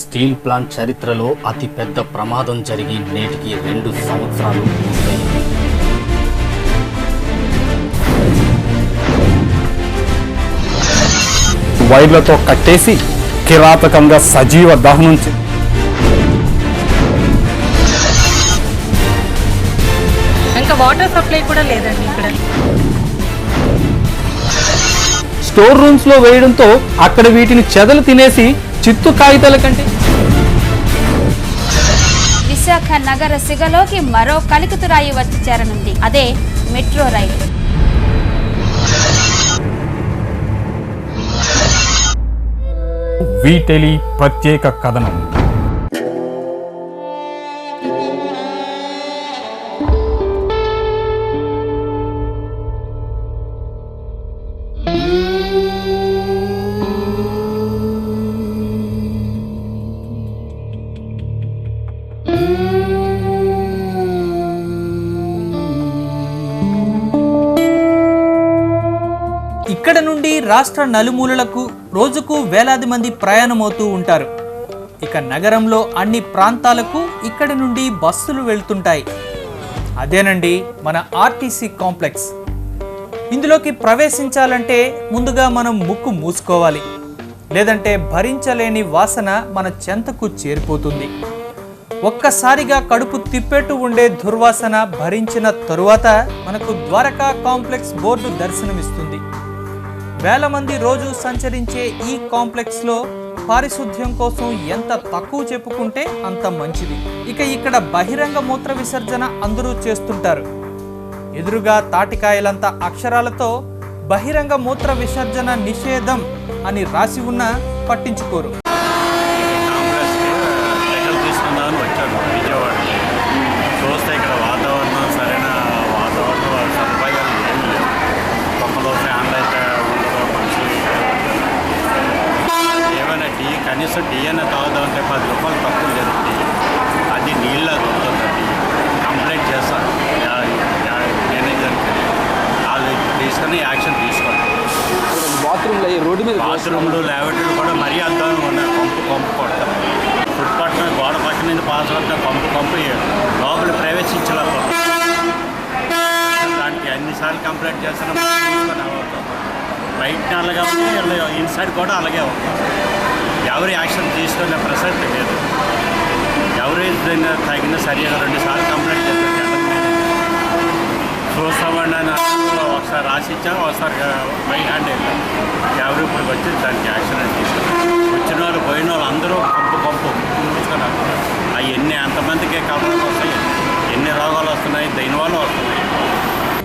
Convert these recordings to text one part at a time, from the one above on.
Steel plant చరిత్రలో అతి పెద్ద ప్రమాదం జరిగి నేటికి 2 సంవత్సరాలు పూర్తయింది. వైర్లతో కట్టేసి కిరాతకంగా సజీవ దహనం ఇంకా వాటర్ సప్లై కూడా లేదండి ఇక్కడ. స్టోర్ రూమ్స్ లో వేయడంతో అక్కడ వీటిని చెదలు తినేసి చిత్తు కాగితాల కంటే. విశాఖ నగర సిగలోకి మరో కలికితురాయి వచ్చి చేరనుంది. అదే మెట్రో రైలు. వీటెలి ప్రత్యేక కథనం. ఇక్కడ నుండి రాష్ట్ర నలుమూలలకు రోజుకు వేలాది మంది ప్రయాణమవుతూ ఉంటారు. ఇక నగరంలో అన్ని ప్రాంతాలకు ఇక్కడి నుండి బస్సులు వెళ్తుంటాయి. అదేనండి మన ఆర్టీసీ కాంప్లెక్స్. ఇందులోకి ప్రవేశించాలంటే ముందుగా మనం ముక్కు మూసుకోవాలి, లేదంటే భరించలేని వాసన మన చెంతకు చేరిపోతుంది. ఒక్కసారిగా కడుపు తిప్పేట్టు ఉండే దుర్వాసన భరించిన తరువాత మనకు ద్వారకా కాంప్లెక్స్ బోర్డు దర్శనమిస్తుంది. వేల మంది రోజు సంచరించే ఈ కాంప్లెక్స్లో పారిశుద్ధ్యం కోసం ఎంత తక్కువ చెప్పుకుంటే అంత మంచిది. ఇక ఇక్కడ బహిరంగ మూత్ర విసర్జన అందరూ చేస్తుంటారు. ఎదురుగా తాటికాయలంత అక్షరాలతో బహిరంగ మూత్ర విసర్జన నిషేధం అని రాసి ఉన్నా పట్టించుకోరు. కనీసం టీ అన్న తాగుదామంటే 10 రూపాయలు తక్కువ లేదు. టీ అది నీళ్ళ దొరుకుతుంది. కంప్లైంట్ చేస్తాను మేనేజర్కి, వాళ్ళు తీసుకొని యాక్షన్ తీసుకోండి. బాత్రూమ్లు ల్యాబరేటరీలు కూడా మరీ అద్దాలు ఉన్నాయి. పంపు కొడతారు. ఫుట్పాత్ మీద గోడ పక్క మీద పాస్ అవుతా పంపు లోపల ప్రవేశించలేకపోతాం. దానికి అన్నిసార్లు కంప్లైంట్ చేస్తున్నాం. తీసుకొని అవుతాం. బయట అలాగే ఉంది, ఇన్సైడ్ కూడా అలాగే అవుతాం. ఎవరు యాక్షన్ తీసుకునే ప్రసక్తి లేదు. ఎవరు తగిన సరిగా 2 సార్లు కంప్లైంట్ చేస్తారు. చూస్తామండి అని ఒకసారి రాసిచ్చాము, ఒకసారి బై హ్యాండ్ వెళ్ళాం. ఎవరు ఇప్పుడు వచ్చి దానికి యాక్షన్ తీసుకున్నారు. వచ్చిన వాళ్ళు పోయిన వాళ్ళు అందరూ పంపు చూసుకొని అవి ఎంతమందికి కంప్లైంట్ వస్తాయి, ఎన్ని రోగాలు వస్తున్నాయి, దీనివల్ల వస్తున్నాయి.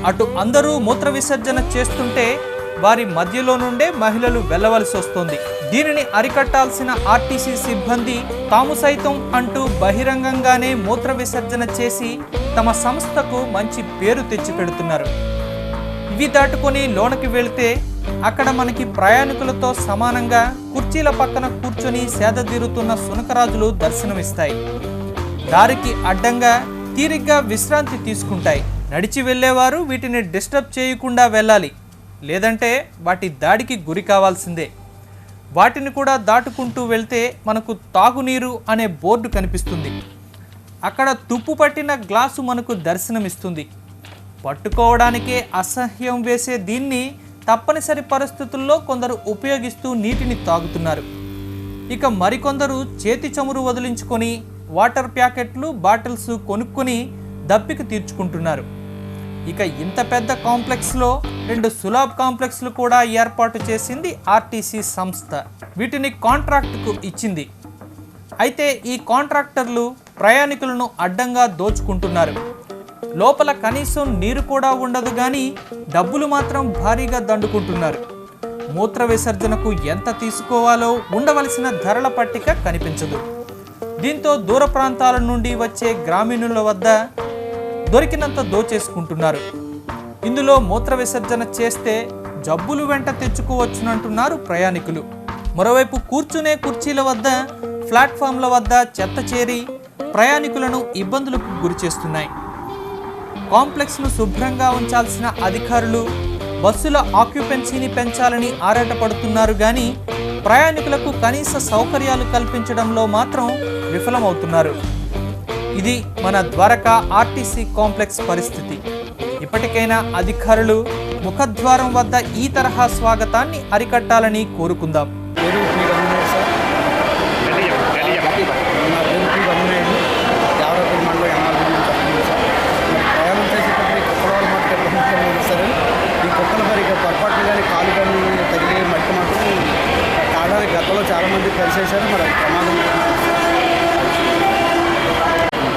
అటు అందరూ మూత్ర విసర్జన చేస్తుంటే వారి మధ్యలో నుండే మహిళలు వెళ్ళవలసి వస్తుంది. దీనిని అరికట్టాల్సిన ఆర్టీసీ సిబ్బంది తాము సైతం అంటూ బహిరంగంగానే మూత్ర విసర్జన చేసి తమ సంస్థకు మంచి పేరు తెచ్చిపెడుతున్నారు. ఇవి దాటుకొని లోనకి వెళితే అక్కడ మనకి ప్రయాణికులతో సమానంగా కుర్చీల పక్కన కూర్చొని సేదతీరుతున్న సునకరాజులు దర్శనమిస్తాయి. దారికి అడ్డంగా తీరిగ్గా విశ్రాంతి తీసుకుంటాయి. నడిచి వెళ్ళేవారు వీటిని డిస్టర్బ్ చేయకుండా వెళ్ళాలి, లేదంటే వాటి దాడికి గురి కావాల్సిందే. వాటిని కూడా దాటుకుంటూ వెళ్తే మనకు తాగునీరు అనే బోర్డు కనిపిస్తుంది. అక్కడ తుప్పు పట్టిన గ్లాసు మనకు దర్శనమిస్తుంది. పట్టుకోవడానికే అసహ్యం వేసే దీన్ని తప్పనిసరి పరిస్థితుల్లో కొందరు ఉపయోగిస్తూ నీటిని తాగుతున్నారు. ఇక మరికొందరు చేతి చమురు వదిలించుకొని వాటర్ ప్యాకెట్లు బాటిల్స్ కొనుక్కొని దప్పిక తీర్చుకుంటున్నారు. ఇక ఇంత పెద్ద కాంప్లెక్స్లో 2 సులాబ్ కాంప్లెక్స్లు కూడా ఏర్పాటు చేసింది ఆర్టీసీ సంస్థ. వీటిని కాంట్రాక్టుకు ఇచ్చింది. అయితే ఈ కాంట్రాక్టర్లు ప్రయాణికులను అడ్డంగా దోచుకుంటున్నారు. లోపల కనీసం నీరు కూడా ఉండదు, కానీ డబ్బులు మాత్రం భారీగా దండుకుంటున్నారు. మూత్ర విసర్జనకు ఎంత తీసుకోవాలో ఉండవలసిన ధరల పట్టిక కనిపించదు. దీంతో దూర ప్రాంతాల నుండి వచ్చే గ్రామీణుల వద్ద దొరికినంత దోచేసుకుంటున్నారు. ఇందులో మూత్ర విసర్జన చేస్తే జబ్బులు వెంట తెచ్చుకోవచ్చునంటున్నారు ప్రయాణికులు. మరోవైపు కూర్చునే కుర్చీల వద్ద, ప్లాట్ఫామ్ల వద్ద చెత్త చేరి ప్రయాణికులను ఇబ్బందులకు గురి చేస్తున్నాయి. కాంప్లెక్స్ను శుభ్రంగా ఉంచాల్సిన అధికారులు బస్సుల ఆక్యుపెన్సీని పెంచాలని ఆరాటపడుతున్నారు కానీ ప్రయాణికులకు కనీస సౌకర్యాలు కల్పించడంలో మాత్రం విఫలమవుతున్నారు. ఇది మన ద్వారకా ఆర్టీసీ కాంప్లెక్స్ పరిస్థితి. ఇప్పటికైనా అధికారులు ముఖద్వారం వద్ద ఈ తరహా స్వాగతాన్ని అరికట్టాలని కోరుకుందాం. ఈ కుక్కల మరి పొరపాట్లు కానీ కాలు కానీ తగిలి మట్టి మాత్రం తాగడానికి గతంలో చాలామంది కలిసేశారు. మరి ప్రమాదం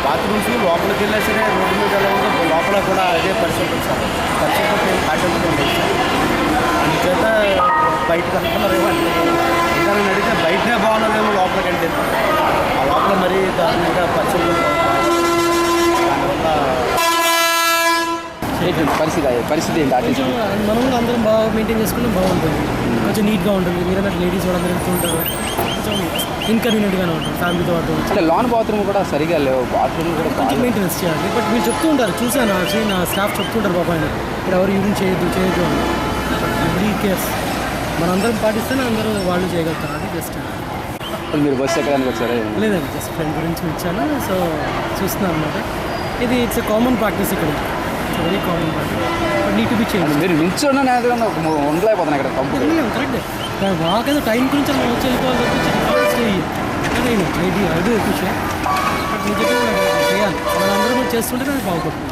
బాత్రూమ్స్ లోపలికి వెళ్ళినా సరే రోడ్డు మీద వెళ్ళకుండా లోపల కూడా అదే పరిస్థితి సార్. పరిస్థితి ఏం పాటించడం లేదు సార్. అందుచేత బయటకు అనుకున్నారేమో అంటే ఇంకా నేను అడిగితే బయటనే బాగున్నదేమో లోపలికి అంటే ఆ లోపల మరీ దారుణంగా పరిస్థితులు పరిస్థితి ఏంటి? మనం అందరం బాగా మెయింటైన్ చేసుకుంటే బాగుంటుంది, కొంచెం నీట్గా ఉంటుంది. మీరన్నా లేడీస్ కూడా అందరూ వెళ్తుంటారు, కొంచెం ఇన్కన్వీనియంట్గానే ఉంటుంది ఫ్యామిలీతో పాటు. అంటే లాన్ బాత్రూమ్ కూడా సరిగా లేవు, బాత్రూమ్ కూడా కొంచెం మెయింటెనెన్స్ చేయాలి. బట్ వీళ్ళు చెప్తూ ఉంటారు, చూసాను యాక్చువల్లీ నా స్టాఫ్ చెప్తుంటారు బాబా ఆయన ఇక్కడ ఎవరు యూరిన్ చేయొద్దు అని. ఎవ్రీ కేర్స్ మనందరం పాటిస్తేనే అందరూ వాళ్ళు చేయగలుగుతారు. అది జస్ట్ మీరు బస్సు ఎక్కడానికి వచ్చారా? లేదండి, జస్ట్ ఫ్రెండ్ గురించి వచ్చాను. సో చూస్తున్నాను అనమాట. ఇది ఇట్స్ ఎ కామన్ ప్రాక్టీస్ ఇక్కడ, very common practice. But need to be change. మీరు నిల్చోండి ఉండలేకపోతున్నాను ఇక్కడ కంప్లీట్ కరెక్ట్. వాకేదో టైం గురించి మనం వచ్చి వెళ్ళిపోవాలి, స్టే ఇది అది ఒక విషయం. బట్ నిజంగా చేయాలి, మనందరూ కూడా చేస్తుంటే నాకు బాగుపడుతుంది.